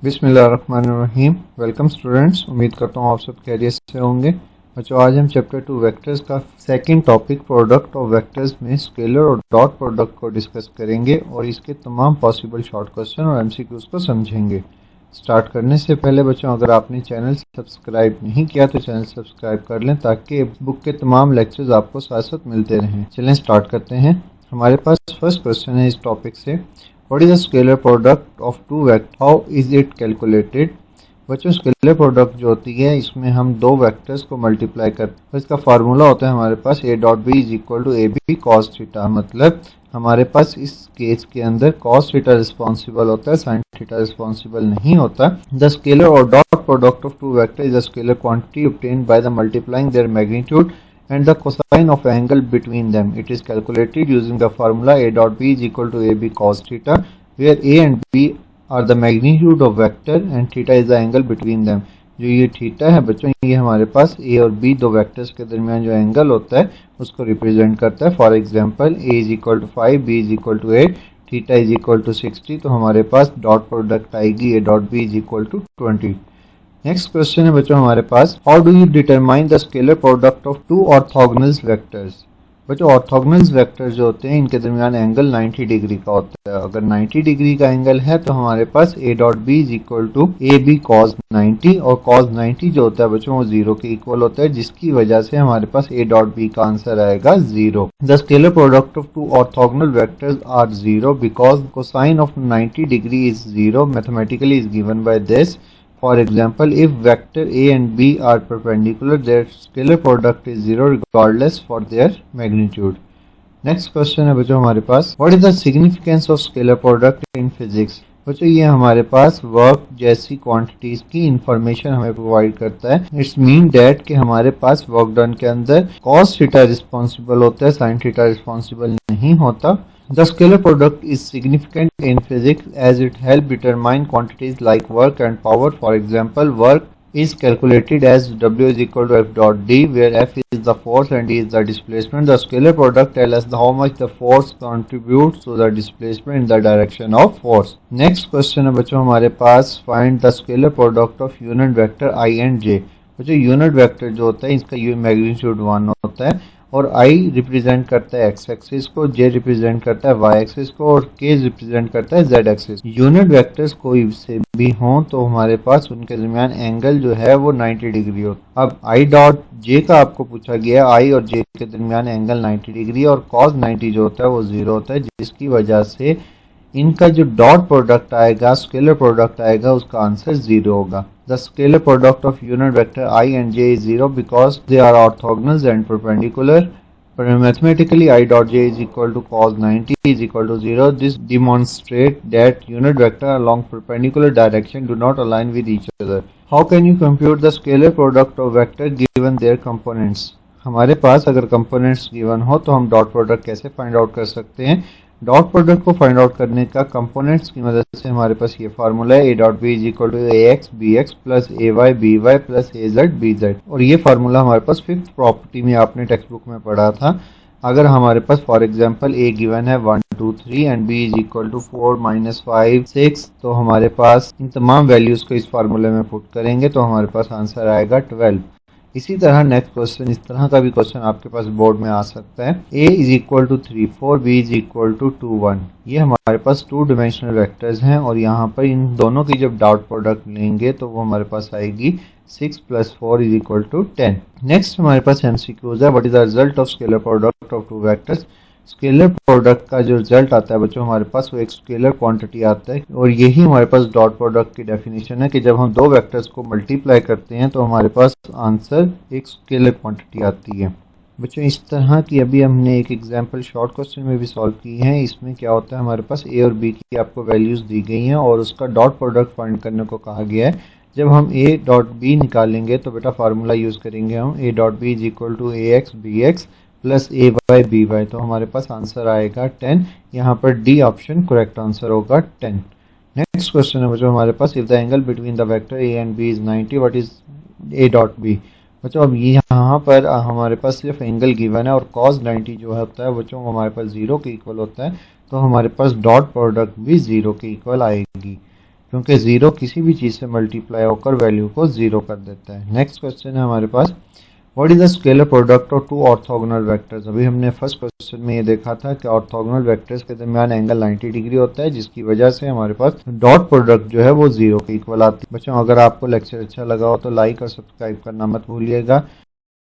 बिस्मिल्लाहिर्रहमानिर्रहीम। Welcome students, उम्मीद करता हूँ आप सब खैरियत से होंगे। बच्चों, आज हम चैप्टर 2 वेक्टर्स का second topic product of vectors में स्केलर और डॉट प्रोडक्ट को डिस्कस करेंगे और इसके तमाम पॉसिबल शॉर्ट क्वेश्चन और एमसीक्यूज को समझेंगे। स्टार्ट करने से पहले बच्चों, अगर आपने चैनल सब्सक्राइब नहीं किया तो चैनल सब्सक्राइब कर लें ताकि बुक के तमाम लेक्चर्स आपको साथ साथ मिलते रहें। चलें स्टार्ट करते हैं। हमारे पास फर्स्ट क्वेश्चन है इस टॉपिक से, What is the scalar product of two vectors? How is it calculated? बच्चों, स्केलर प्रोडक्ट जो होती है इसमें हम दो वेक्टर्स को मल्टीप्लाई करते हैं। इसका फार्मूला होता है हमारे पास a dot B is equal to A B cos theta. मतलब हमारे पास इस केस के अंदर कॉस थीटा रिस्पॉन्सिबल होता है, साइन थीटा रिस्पॉन्सिबल नहीं होता। द स्केलर और dot product of two vector is a scalar quantity obtained by the multiplying their magnitude and the cosine of angle between them. It is calculated using the formula a dot b is equal to ab cos theta, where a and b are the magnitude of vector and theta is the angle between them. जो ये theta है बच्चों, ये हमारे पास a और b दो vectors के दरमियान जो एंगल होता है उसको रिप्रेजेंट करता है। For example a is equal to 5, b is equal to 8, theta is equal to 60, तो हमारे पास डॉट प्रोडक्ट आएगी a dot b is equal to 20। Next question है बच्चों हमारे पास, how do you determine the scalar product of two orthogonal vectors. बच्चों, orthogonal vector जो होते हैं इनके दरमियान एंगल 90 डिग्री का होता है। अगर 90 डिग्री का एंगल है तो हमारे पास a dot B is equal to A B cos 90, और कॉस 90 जो होता है बच्चों वो 0 के इक्वल होता है, जिसकी वजह से हमारे पास a डॉट बी का आंसर आएगा 0। The scalar product of two orthogonal vectors are 0 because cosine of 90 degree is 0 mathematically is given by this. For example, if vector a and b are perpendicular, their scalar product is 0 regardless for their magnitude. Next question है बच्चों हमारे पास, What is the significance of scalar product in physics? बच्चों, ये हमारे पास work जैसी quantities की information हमें provide करता है। इट्स मीन डैट कि हमारे पास वर्क डन के अंदर कॉस थीटा रिस्पॉन्सिबल होता है, साइन थीटा रिस्पॉन्सिबल नहीं होता। The scalar product is significant in physics as it helps determine quantities like work and power. For example, work is calculated as W is equal to F dot D, where F is the force and D is the displacement. The scalar product tells us how much the force contributes to the displacement in the direction of force. Next question है बच्चों हमारे पास, find the scalar product of unit vector I and J. बच्चों, unit vector जो होता है इसका you magnitude 1 होता है और I रिप्रेजेंट करता है x एक्सिस को, J रिप्रेजेंट करता है y एक्सिस को और K रिप्रेजेंट करता है z एक्सिस। यूनिट वेक्टर्स कोई से भी हों तो हमारे पास उनके दरमियान एंगल जो है वो 90 डिग्री होता है। अब I डॉट J का आपको पूछा गया, I और J के दरमियान एंगल 90 डिग्री और cos 90 जो होता है वो 0 होता है, जिसकी वजह से इनका जो डॉट प्रोडक्ट आएगा, स्केलर प्रोडक्ट आएगा, उसका आंसर 0 होगा। The scalar product of unit vector I and J is 0 because they are orthogonal and perpendicular. But mathematically, I dot J is equal to cos 90 is equal to 0. This demonstrates that unit vector along perpendicular direction do not align with each other. How can you compute the scalar product of vector given their components? हमारे पास अगर components given हो तो हम dot product कैसे find out कर सकते हैं। Dot product को फाइंड आउट करने का कंपोनेंट्स की मदद से हमारे पास ये फार्मूला है, a dot B is equal to A X B X plus A Y B Y plus A Z B Z. और ये फार्मूला हमारे पास फिफ्थ प्रॉपर्टी में आपने टेक्स्ट बुक में पढ़ा था। अगर हमारे पास फॉर एग्जांपल a गिवन है 1 2 3 and b is equal to 4 5 6, तो हमारे पास इन तमाम वैल्यूज को इस फार्मूले में पुट करेंगे तो हमारे पास आंसर आएगा 12। इसी तरह नेक्स्ट क्वेश्चन, इस तरह का भी क्वेश्चन आपके पास बोर्ड में आ सकता है। a is equal to 3 4, b is equal to 2 1। ये हमारे पास टू डिमेंशनल वेक्टर्स हैं और यहाँ पर इन दोनों की जब डॉट प्रोडक्ट लेंगे तो वो हमारे पास आएगी 6 + 4 इज इक्वल टू 10। नेक्स्ट हमारे पास एमसीक्यूज है, what is the result of scalar product of two vectors. Scalar product का जो रिजल्ट आता है बच्चों हमारे पास वो एक स्केलर क्वांटिटी आता है और यही हमारे पास डॉट प्रोडक्ट की डेफिनेशन है कि जब हम दो वेक्टर्स को मल्टीप्लाई करते हैं तो हमारे पास आंसर एक स्केलर क्वांटिटी आती है। बच्चों, इस तरह की अभी हमने एक एग्जांपल शॉर्ट क्वेश्चन में भी सॉल्व की है। इसमें क्या होता है, हमारे पास a और b की आपको वैल्यूज दी गई हैं और उसका डॉट प्रोडक्ट फाइंड करने को कहा गया है। जब हम a डॉट b निकालेंगे तो बेटा फार्मूला यूज करेंगे हम, a dot b is equal to A X B X plus A Y B Y, तो हमारे पास आंसर आएगा 10। यहाँ पर डी ऑप्शन करेक्ट आंसर होगा 10। नेक्स्ट क्वेश्चन है बच्चों हमारे पास, if the angle between the vector A and B is 90, what is A dot B. बच्चों, अब यहाँ पर हमारे पास सिर्फ एंगल गिवन है और cos 90 जो होता है बच्चों हमारे पास 0 के इक्वल होता है, तो हमारे पास डॉट प्रोडक्ट भी 0 के इक्वल आएगी। क्योंकि जीरो किसी भी चीज से मल्टीप्लाई होकर वैल्यू को जीरो कर देता है। नेक्स्ट क्वेश्चन है हमारे पास, what is the scalar product of two orthogonal vectors. अभी हमने फर्स्ट क्वेश्चन में ये देखा था कि ऑर्थोगोनल वेक्टर्स के दरमियान एंगल 90 डिग्री होता है, जिसकी वजह से हमारे पास डॉट प्रोडक्ट जो है वो जीरो के इक्वल आती है। बच्चों, अगर आपको लेक्चर अच्छा लगा हो तो लाइक और सब्सक्राइब करना मत भूलिएगा।